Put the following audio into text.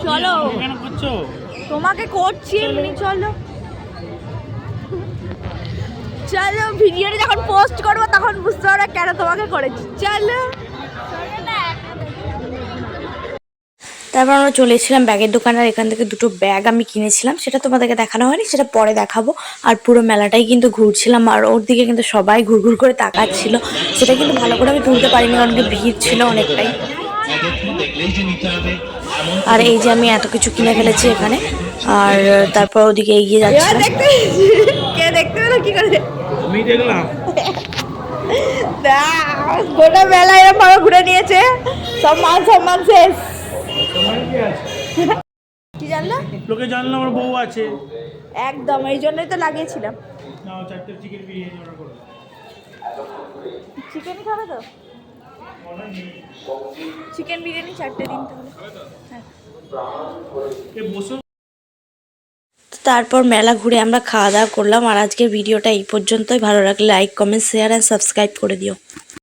চলো কেন করছো? তোমাকে করছি এমনি, চলো চলো ভিডিওটা যখন পোস্ট করবো তখন বুঝতে পারবে কেন তোমাকে করেছি। চলো তারপর আমরা চলে এসেছিলাম ব্যাগের দোকানে, আর এখান থেকে দুটো ব্যাগ আমি কিনেছিলাম, সেটা তোমাদেরকে দেখানো হয়নি, সেটা পরে দেখাবো। আর পুরো মেলাটাই কিন্তু ঘুরছিলাম, আর ওর দিকে কিন্তু সবাই ঘুরঘুর করে তাকাচ্ছিল, সেটা কিন্তু ভালো করে আমি তুলতে পারিনি কারণ কি ভিড় ছিল অনেকটাই। আর এই যে আমি এত কিছু কিনে ফেলেছি এখানে, আর তারপর ওদিকে এগিয়ে যাচ্ছিলাম। কে দেখতে পেলো কি করে? আমি দেখলাম। গোটা মেলা এরকম ভাবে ঘুরে নিয়েছে, সব মান সম্মান শেষ। কি জানলা? লোকে জানলো আমার বউ আছে। একদম, এই জন্যই তো লাগিয়েছিলাম। নাও 4টে চিকেন বিরিয়ানি অর্ডার করো। চিকেন খাবে তো? চিকেন বিরিয়ানি 4টে দিন তাহলে। হ্যাঁ। বসো। তারপর মেলা ঘুরে আমরা খাওয়া দাওয়া করলাম, আর আজকের ভিডিওটা এই পর্যন্তই। ভালো লাগলে like, comment, share and subscribe করে দিও।